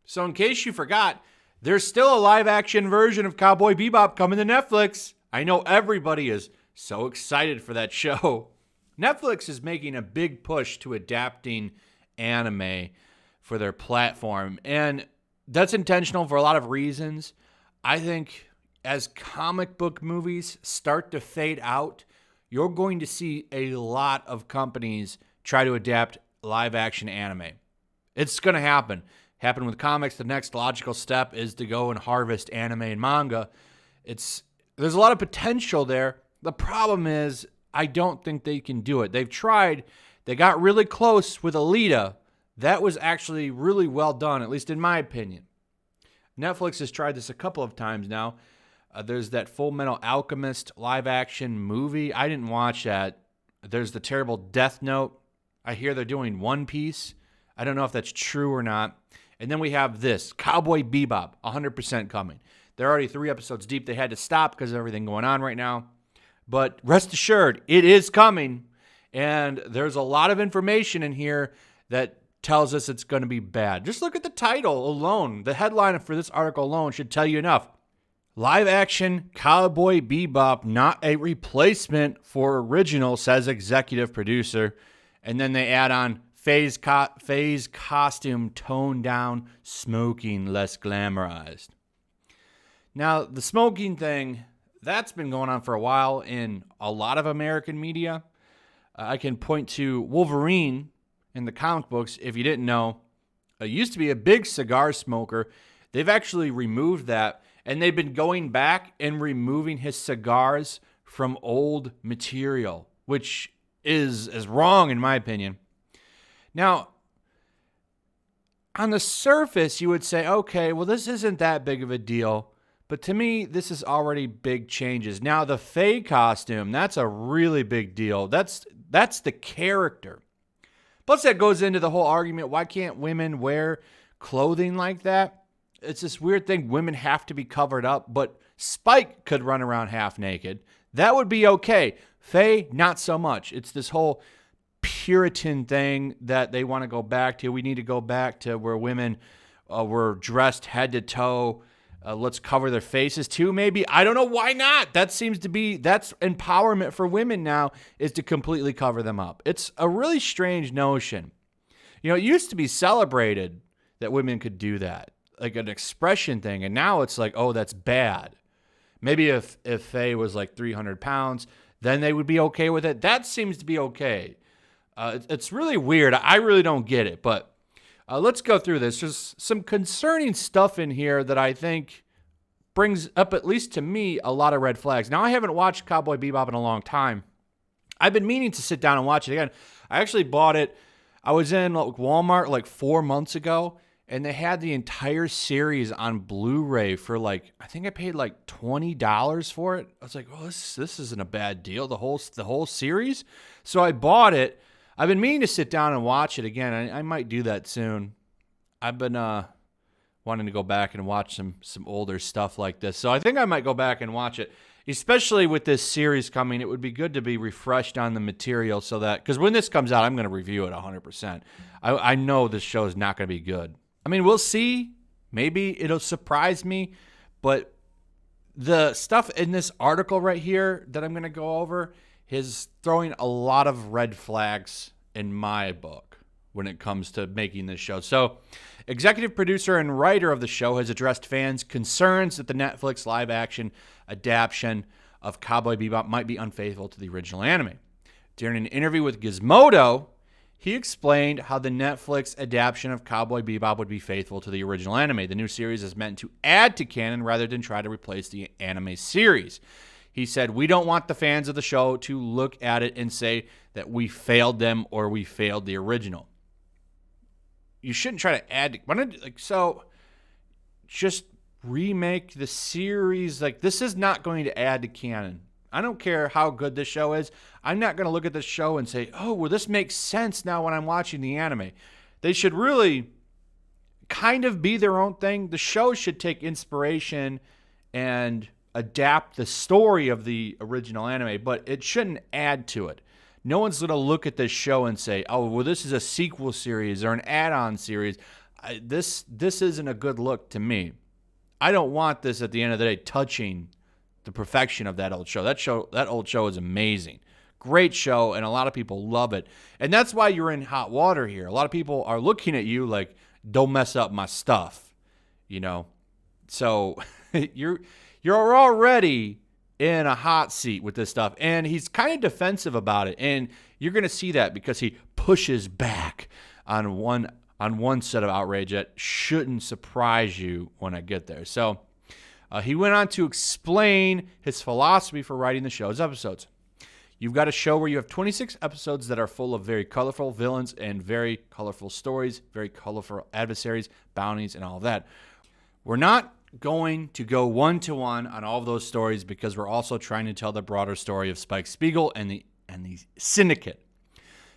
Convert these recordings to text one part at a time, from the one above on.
So in case you forgot, there's still a live-action version of Cowboy Bebop coming to Netflix. I know everybody is so excited for that show. Netflix is making a big push to adapting anime for their platform, and that's intentional for a lot of reasons. I think as comic book movies start to fade out, you're going to see a lot of companies try to adapt live-action anime. It's going to happen. Happen with comics. The next logical step is to go and harvest anime and manga. There's a lot of potential there. The problem is I don't think they can do it. They've tried. They got really close with Alita. That was actually really well done, at least in my opinion. Netflix has tried this a couple of times now. There's that Full Metal Alchemist live-action movie. I didn't watch that. There's the terrible Death Note. I hear they're doing One Piece. I don't know if that's true or not. And then we have this, Cowboy Bebop, 100% coming. They're already 3 episodes deep. They had to stop because of everything going on right now. But rest assured, it is coming. And there's a lot of information in here that tells us it's going to be bad. Just look at the title alone. The headline for this article alone should tell you enough. Live action Cowboy Bebop, not a replacement for original, says executive producer. And then they add on Faye's costume toned down, smoking less glamorized. Now, the smoking thing, that's been going on for a while in a lot of American media. I can point to Wolverine in the comic books, if you didn't know. Used to be a big cigar smoker. They've actually removed that, and they've been going back and removing his cigars from old material, which is wrong in my opinion. Now, on the surface, you would say, okay, well, this isn't that big of a deal. But to me, this is already big changes. Now, the Faye costume, that's a really big deal. That's the character. Plus, that goes into the whole argument, why can't women wear clothing like that? It's this weird thing. Women have to be covered up, but Spike could run around half naked. That would be okay. Faye, not so much. It's this whole puritan thing that they want to go back to. We need to go back to where women were dressed head to toe. Let's cover their faces too, maybe. I don't know, why not? That seems to be, that's empowerment for women now, is to completely cover them up. It's a really strange notion. You know, it used to be celebrated that women could do that, like an expression thing, and now it's like, oh, that's bad. Maybe if Faye was like 300 pounds, then they would be okay with it. That seems to be okay. It's really weird. I really don't get it, but let's go through this. There's some concerning stuff in here that I think brings up, at least to me, a lot of red flags. Now, I haven't watched Cowboy Bebop in a long time. I've been meaning to sit down and watch it again. I actually bought it. I was in Walmart like 4 months ago, and they had the entire series on Blu-ray for like, I think I paid like $20 for it. I was like, well, this isn't a bad deal, the whole series. So I bought it. I've been meaning to sit down and watch it again. I might do that soon. I've been wanting to go back and watch some older stuff like this. So I think I might go back and watch it, especially with this series coming. It would be good to be refreshed on the material so that, because when this comes out, I'm going to review it 100%. I know this show is not going to be good. I mean, we'll see. Maybe it'll surprise me. But the stuff in this article right here that I'm going to go over is throwing a lot of red flags in my book when it comes to making this show. So, executive producer and writer of the show has addressed fans' concerns that the Netflix live-action adaptation of Cowboy Bebop might be unfaithful to the original anime. During an interview with Gizmodo, he explained how the Netflix adaptation of Cowboy Bebop would be faithful to the original anime. The new series is meant to add to canon rather than try to replace the anime series. He said, we don't want the fans of the show to look at it and say that we failed them or we failed the original. You shouldn't try to add. So just remake the series. Like, this is not going to add to canon. I don't care how good this show is. I'm not going to look at this show and say, oh, well, this makes sense now when I'm watching the anime. They should really kind of be their own thing. The show should take inspiration and adapt the story of the original anime, but it shouldn't add to it. No one's going to look at this show and say, oh, well, this is a sequel series or an add-on series. this isn't a good look to me. I don't want this at the end of the day touching the perfection of that old show. That old show is amazing. Great show, and a lot of people love it. And that's why you're in hot water here. A lot of people are looking at you like, don't mess up my stuff, you know? So you're already in a hot seat with this stuff. And he's kind of defensive about it. And you're going to see that because he pushes back on one set of outrage that shouldn't surprise you when I get there. So he went on to explain his philosophy for writing the show's episodes. You've got a show where you have 26 episodes that are full of very colorful villains and very colorful stories, very colorful adversaries, bounties, and all of that. We're not going to go one-to-one on all of those stories because we're also trying to tell the broader story of Spike Spiegel and the syndicate.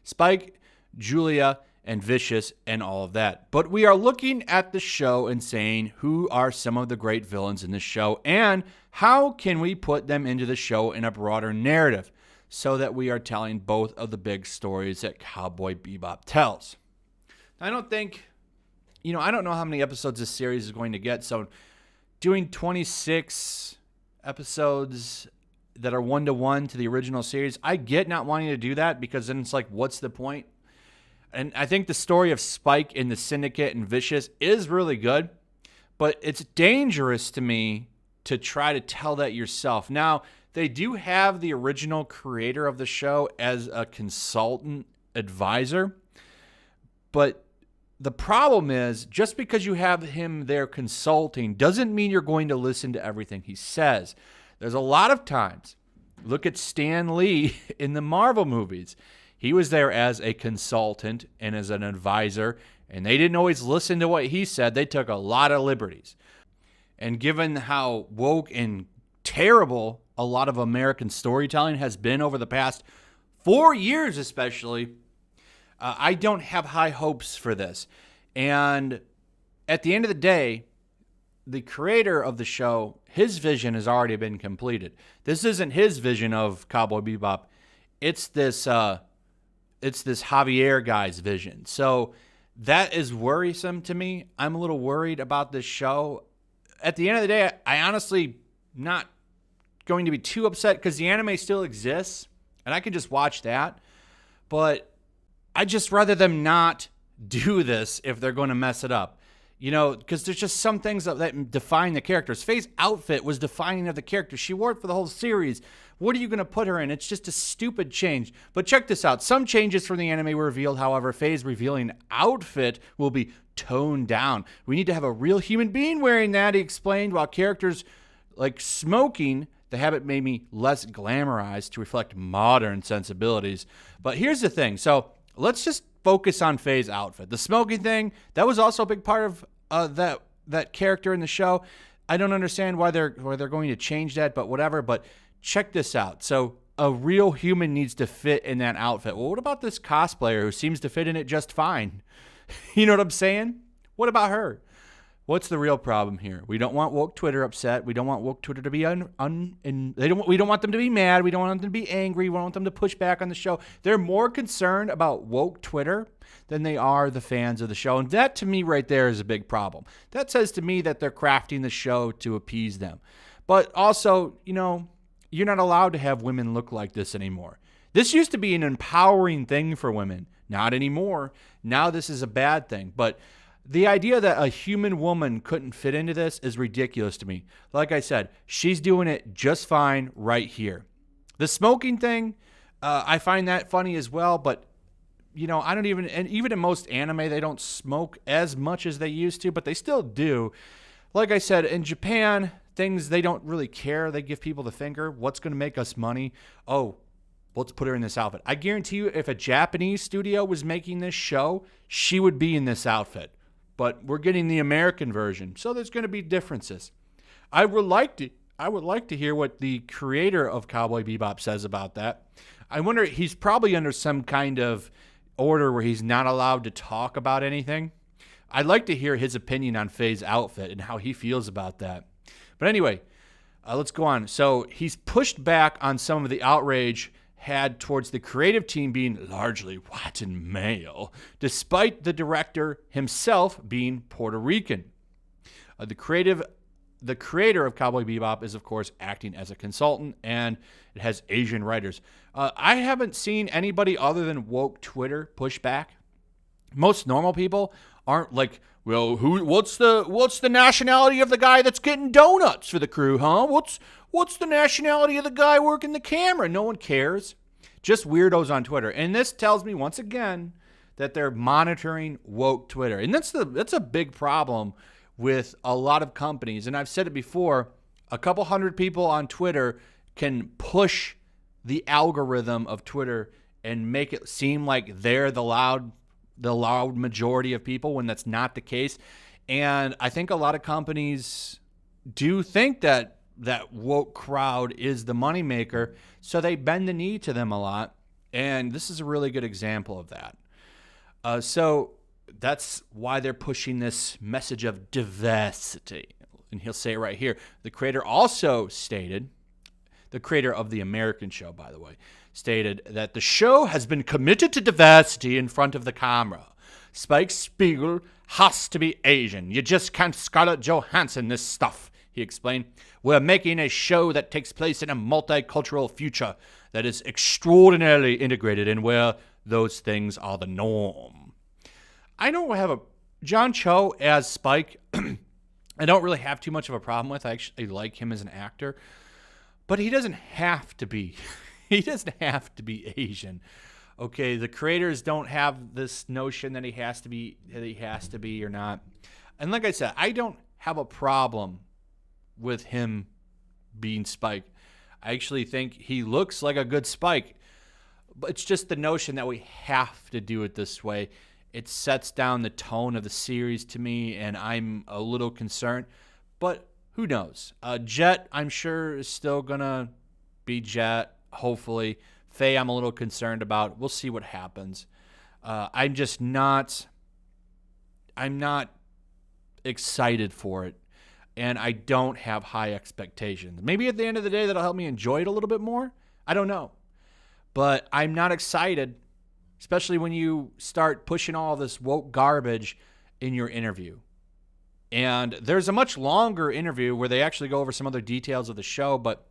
Spike, Julia, and Vicious, and all of that. But we are looking at the show and saying who are some of the great villains in the show and how can we put them into the show in a broader narrative so that we are telling both of the big stories that Cowboy Bebop tells. I don't know how many episodes this series is going to get, so doing 26 episodes that are one-to-one to the original series, I get not wanting to do that because then it's like, what's the point? And I think the story of Spike in the Syndicate and Vicious is really good, but it's dangerous to me to try to tell that yourself. Now, they do have the original creator of the show as a consultant advisor, but the problem is just because you have him there consulting doesn't mean you're going to listen to everything he says. There's a lot of times, look at Stan Lee in the Marvel movies. He was there as a consultant and as an advisor, and they didn't always listen to what he said. They took a lot of liberties. And given how woke and terrible a lot of American storytelling has been over the past 4 years especially, I don't have high hopes for this. And at the end of the day, the creator of the show, his vision has already been completed. This isn't his vision of Cowboy Bebop. It's this Javier guy's vision. So that is worrisome to me. I'm a little worried about this show. At the end of the day, I honestly not going to be too upset because the anime still exists and I can just watch that. But I just rather them not do this if they're going to mess it up. You know, because there's just some things that define the characters. Faye's outfit was defining of the character. She wore it for the whole series. What are you going to put her in? It's just a stupid change. But check this out. Some changes from the anime were revealed. However, Faye's revealing outfit will be toned down. We need to have a real human being wearing that, he explained, while characters like smoking, the habit made me less glamorized to reflect modern sensibilities. But here's the thing. So let's just focus on Faye's outfit. The smoking thing, that was also a big part of that character in the show. I don't understand why they're going to change that, but whatever. But check this out. So a real human needs to fit in that outfit. Well, what about this cosplayer who seems to fit in it just fine? You know what I'm saying? What about her? What's the real problem here? We don't want woke Twitter upset. We don't want woke Twitter to be we don't want them to be mad. We don't want them to be angry. We don't want them to push back on the show. They're more concerned about woke Twitter than they are the fans of the show. And that to me right there is a big problem. That says to me that they're crafting the show to appease them. But also, you know, you're not allowed to have women look like this anymore. This used to be an empowering thing for women. Not anymore. Now this is a bad thing. But the idea that a human woman couldn't fit into this is ridiculous to me. Like I said, she's doing it just fine right here. The smoking thing, I find that funny as well, but you know, I don't even in most anime, they don't smoke as much as they used to, but they still do. Like I said, in Japan, things they don't really care. They give people the finger. What's going to make us money? Oh, let's put her in this outfit. I guarantee you, if a Japanese studio was making this show, she would be in this outfit. But we're getting the American version, so there's going to be differences. I would like to hear what the creator of Cowboy Bebop says about that. I wonder, he's probably under some kind of order where he's not allowed to talk about anything. I'd like to hear his opinion on Faye's outfit and how he feels about that. But anyway, let's go on. So he's pushed back on some of the outrage had towards the creative team being largely white and male, despite the director himself being Puerto Rican. The creator of Cowboy Bebop is, of course, acting as a consultant, and it has Asian writers. I haven't seen anybody other than woke Twitter push back. Most normal people aren't like, well, what's the nationality of the guy that's getting donuts for the crew, huh? What's the nationality of the guy working the camera? No one cares. Just weirdos on Twitter. And this tells me once again that they're monitoring woke Twitter. And that's a big problem with a lot of companies. And I've said it before, a couple hundred people on Twitter can push the algorithm of Twitter and make it seem like they're the loud majority of people when that's not the case. And I think a lot of companies do think that woke crowd is the moneymaker, so they bend the knee to them a lot. And this is a really good example of that. So that's why they're pushing this message of diversity. And he'll say it right here. The creator also stated, the creator of the American show, by the way, stated that the show has been committed to diversity in front of the camera. Spike Spiegel has to be Asian. You just can't Scarlett Johansson this stuff, he explained. We're making a show that takes place in a multicultural future that is extraordinarily integrated and where those things are the norm. I don't have a John Cho as Spike. I don't really have too much of a problem with. I actually like him as an actor, but he doesn't have to be. He doesn't have to be Asian. Okay, the creators don't have this notion that he has to be or not. And like I said, I don't have a problem with him being Spike. I actually think he looks like a good Spike. But it's just the notion that we have to do it this way. It sets down the tone of the series to me, and I'm a little concerned. But who knows? Jet, I'm sure, is still going to be Jet, hopefully. Faye, I'm a little concerned about. We'll see what happens. I'm not excited for it, and I don't have high expectations. Maybe at the end of the day that'll help me enjoy it a little bit more. I don't know. But I'm not excited, especially when you start pushing all this woke garbage in your interview. And there's a much longer interview where they actually go over some other details of the show, but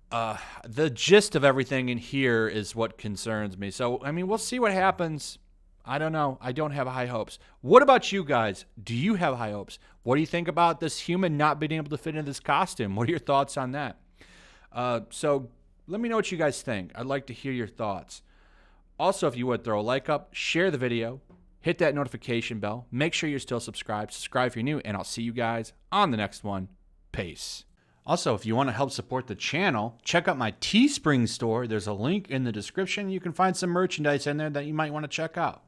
the gist of everything in here is what concerns me. So, I mean, we'll see what happens. I don't know. I don't have high hopes. What about you guys? Do you have high hopes? What do you think about this human not being able to fit into this costume? What are your thoughts on that? So let me know what you guys think. I'd like to hear your thoughts. Also, if you would, throw a like up, share the video, hit that notification bell. Make sure you're still subscribed. Subscribe if you're new, and I'll see you guys on the next one. Peace. Also, if you want to help support the channel, check out my Teespring store. There's a link in the description. You can find some merchandise in there that you might want to check out.